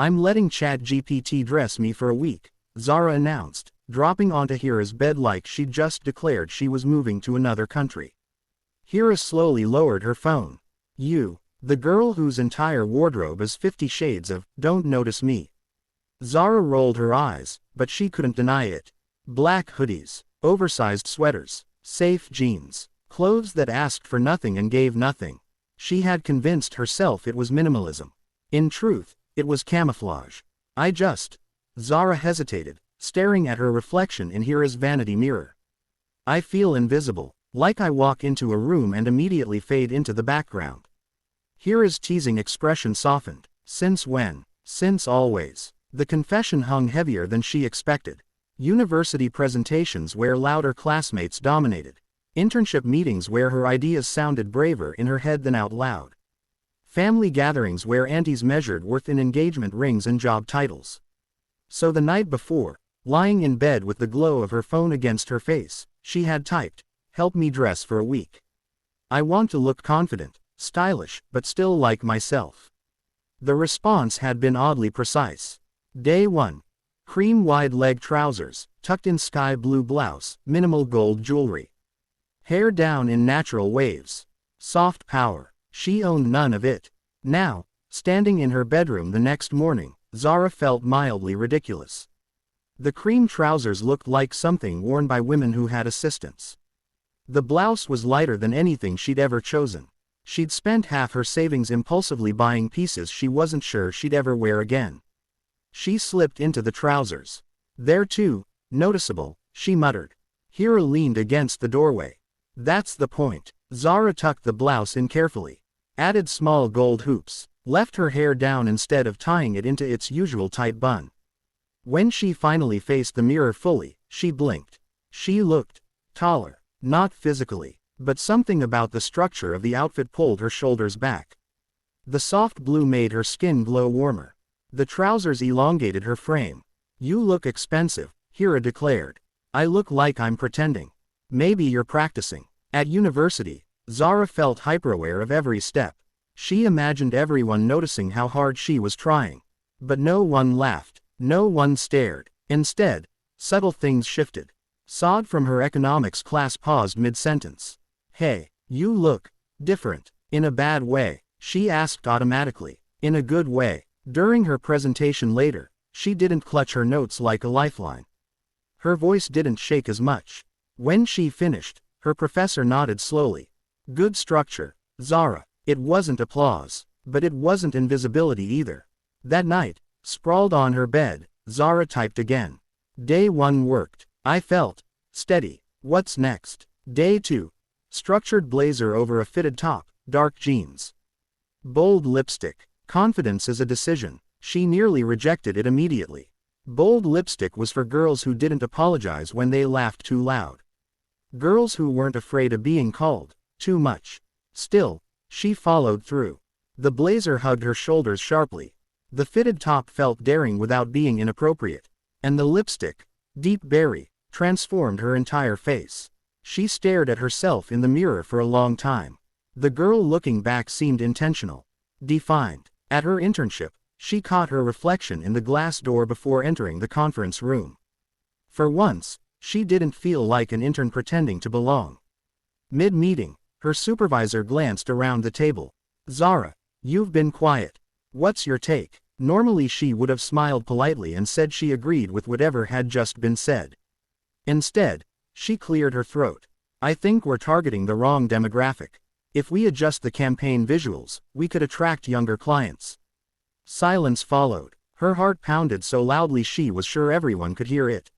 I'm letting ChatGPT dress me for a week, Zara announced, dropping onto Hira's bed like she'd just declared she was moving to another country. Hira slowly lowered her phone. You, the girl whose entire wardrobe is 50 shades of, don't notice me. Zara rolled her eyes, but she couldn't deny it. Black hoodies, oversized sweaters, safe jeans, clothes that asked for nothing and gave nothing. She had convinced herself it was minimalism. In truth, it was camouflage. Zara hesitated, staring at her reflection in Hira's vanity mirror. I feel invisible, like I walk into a room and immediately fade into the background. Hira's teasing expression softened. Since when? Since always. The confession hung heavier than she expected. University presentations where louder classmates dominated. Internship meetings where her ideas sounded braver in her head than out loud. Family gatherings where aunties measured worth in engagement rings and job titles. So the night before, lying in bed with the glow of her phone against her face, she had typed, "Help me dress for a week. I want to look confident, stylish, but still like myself." The response had been oddly precise. Day 1. Cream wide leg trousers, tucked in sky blue blouse, minimal gold jewelry. Hair down in natural waves. Soft power. She owned none of it. Now, standing in her bedroom the next morning, Zara felt mildly ridiculous. The cream trousers looked like something worn by women who had assistants. The blouse was lighter than anything she'd ever chosen. She'd spent half her savings impulsively buying pieces she wasn't sure she'd ever wear again. She slipped into the trousers. "They're too noticeable," she muttered. Hira leaned against the doorway. "That's the point." Zara tucked the blouse in carefully. Added small gold hoops. Left her hair down instead of tying it into its usual tight bun. When she finally faced the mirror fully, she blinked. She looked taller, not physically, but something about the structure of the outfit pulled her shoulders back. The soft blue made her skin glow warmer. The trousers elongated her frame. "You look expensive," Hira declared. "I look like I'm pretending." "Maybe you're practicing." At university, Zara felt hyperaware of every step. She imagined everyone noticing how hard she was trying. But no one laughed. No one stared. Instead, subtle things shifted. Saad from her economics class paused mid-sentence. "Hey, you look different." "In a bad way?" she asked automatically. "In a good way." During her presentation later, she didn't clutch her notes like a lifeline. Her voice didn't shake as much. When she finished, her professor nodded slowly. "Good structure, Zara." It wasn't applause, but it wasn't invisibility either. That night, sprawled on her bed, Zara typed again. Day 1 worked. I felt steady. What's next? Day 2. Structured blazer over a fitted top, dark jeans. Bold lipstick. Confidence is a decision. She nearly rejected it immediately. Bold lipstick was for girls who didn't apologize when they laughed too loud. Girls who weren't afraid of being called too much. Still, she followed through. The blazer hugged her shoulders sharply. The fitted top felt daring without being inappropriate. And the lipstick, deep berry, transformed her entire face. She stared at herself in the mirror for a long time. The girl looking back seemed intentional. Defined. At her internship, she caught her reflection in the glass door before entering the conference room. For once, she didn't feel like an intern pretending to belong. Mid-meeting, her supervisor glanced around the table. Zara, you've been quiet. What's your take? Normally she would have smiled politely and said she agreed with whatever had just been said. Instead, she cleared her throat. I think we're targeting the wrong demographic. If we adjust the campaign visuals, we could attract younger clients. Silence followed. Her heart pounded so loudly she was sure everyone could hear it.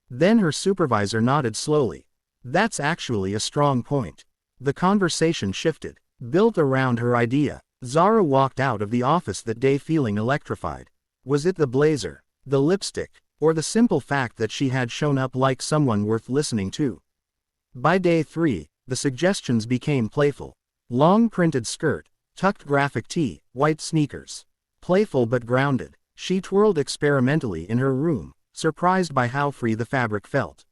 Then her supervisor nodded slowly. That's actually a strong point. The conversation shifted. Built around her idea, Zara walked out of the office that day feeling electrified. Was it the blazer, the lipstick, or the simple fact that she had shown up like someone worth listening to? By day 3, the suggestions became playful. Long printed skirt, tucked graphic tee, white sneakers. Playful but grounded, she twirled experimentally in her room, surprised by how free the fabric felt.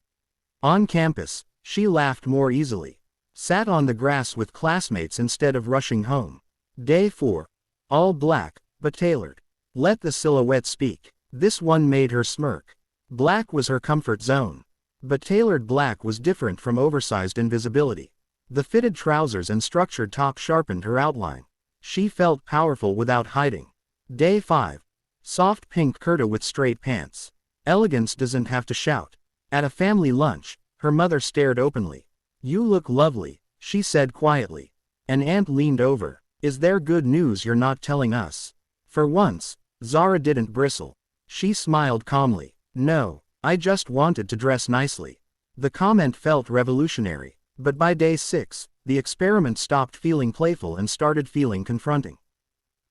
On campus, she laughed more easily. Sat on the grass with classmates instead of rushing home. Day 4. All black, but tailored. Let the silhouette speak. This one made her smirk. Black was her comfort zone. But tailored black was different from oversized invisibility. The fitted trousers and structured top sharpened her outline. She felt powerful without hiding. Day 5. Soft pink kurta with straight pants. Elegance doesn't have to shout. At a family lunch, her mother stared openly. "You look lovely," she said quietly. An aunt leaned over. "Is there good news you're not telling us?" For once, Zara didn't bristle. She smiled calmly. "No, I just wanted to dress nicely." The comment felt revolutionary. But by day 6, the experiment stopped feeling playful and started feeling confronting.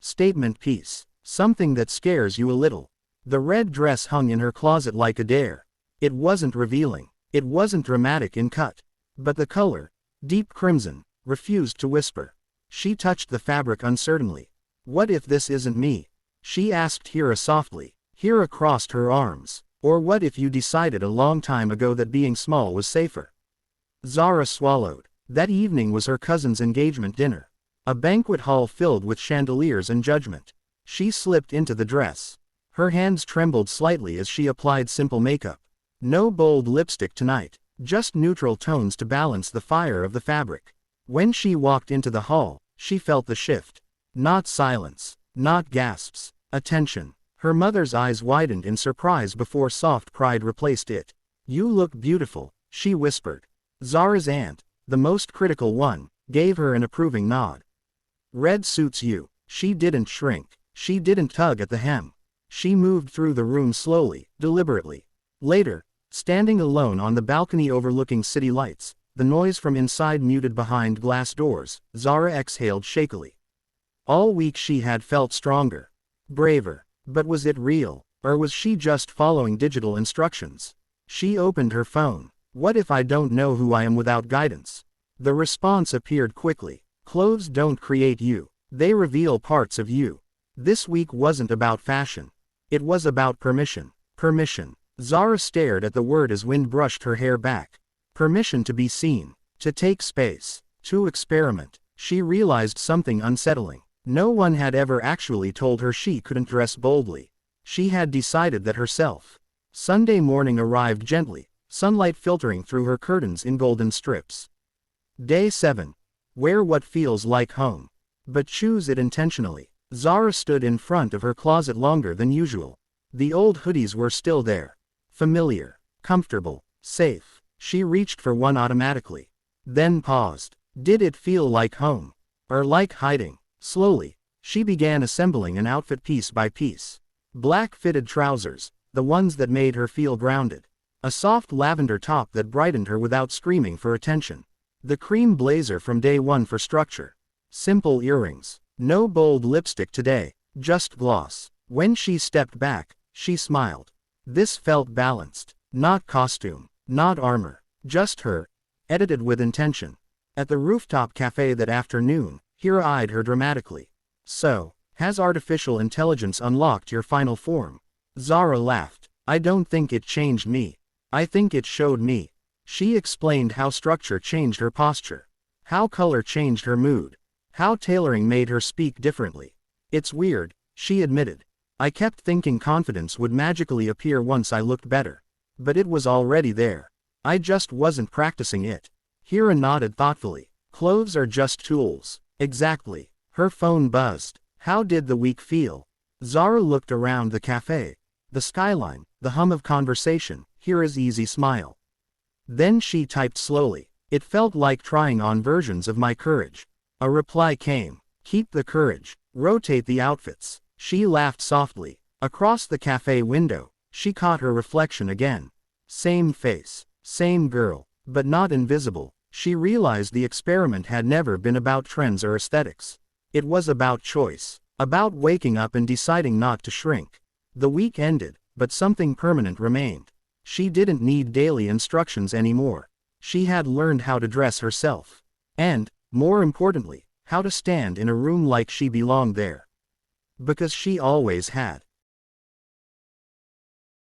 Statement piece. Something that scares you a little. The red dress hung in her closet like a dare. It wasn't revealing. It wasn't dramatic in cut. But the color, deep crimson, refused to whisper. She touched the fabric uncertainly. "What if this isn't me?" she asked Hira softly. Hira crossed her arms. "Or what if you decided a long time ago that being small was safer?" Zara swallowed. That evening was her cousin's engagement dinner. A banquet hall filled with chandeliers and judgment. She slipped into the dress. Her hands trembled slightly as she applied simple makeup. No bold lipstick tonight, just neutral tones to balance the fire of the fabric. When she walked into the hall, she felt the shift. Not silence, not gasps, attention. Her mother's eyes widened in surprise before soft pride replaced it. "You look beautiful," she whispered. Zara's aunt, the most critical one, gave her an approving nod. "Red suits you." She didn't shrink. She didn't tug at the hem. She moved through the room slowly, deliberately. Later, standing alone on the balcony overlooking city lights, the noise from inside muted behind glass doors, Zara exhaled shakily. All week she had felt stronger, braver. But was it real, or was she just following digital instructions? She opened her phone. "What if I don't know who I am without guidance?" The response appeared quickly. "Clothes don't create you. They reveal parts of you." This week wasn't about fashion. It was about permission. Permission. Zara stared at the word as wind brushed her hair back. Permission to be seen. To take space. To experiment. She realized something unsettling. No one had ever actually told her she couldn't dress boldly. She had decided that herself. Sunday morning arrived gently, sunlight filtering through her curtains in golden strips. Day 7. Wear what feels like home. But choose it intentionally. Zara stood in front of her closet longer than usual. The old hoodies were still there. Familiar. Comfortable. Safe. She reached for one automatically. Then paused. Did it feel like home? Or like hiding? Slowly, she began assembling an outfit piece by piece. Black fitted trousers, the ones that made her feel grounded. A soft lavender top that brightened her without screaming for attention. The cream blazer from day 1 for structure. Simple earrings. No bold lipstick today, just gloss. When she stepped back, she smiled. This felt balanced. Not costume, not armor, just her. Edited with intention. At the rooftop cafe that afternoon, Hira eyed her dramatically. "So, has artificial intelligence unlocked your final form?" Zara laughed. "I don't think it changed me. I think it showed me." She explained how structure changed her posture. How color changed her mood. How tailoring made her speak differently. "It's weird," she admitted. "I kept thinking confidence would magically appear once I looked better. But it was already there. I just wasn't practicing it." Hira nodded thoughtfully. "Clothes are just tools." "Exactly." Her phone buzzed. How did the week feel? Zara looked around the cafe. The skyline, the hum of conversation, Hira's easy smile. Then she typed slowly. "It felt like trying on versions of my courage." A reply came. "Keep the courage. Rotate the outfits." She laughed softly. Across the cafe window, she caught her reflection again. Same face, same girl, but not invisible. She realized the experiment had never been about trends or aesthetics. It was about choice. About waking up and deciding not to shrink. The week ended, but something permanent remained. She didn't need daily instructions anymore. She had learned how to dress herself. And, more importantly, how to stand in a room like she belonged there. Because she always had.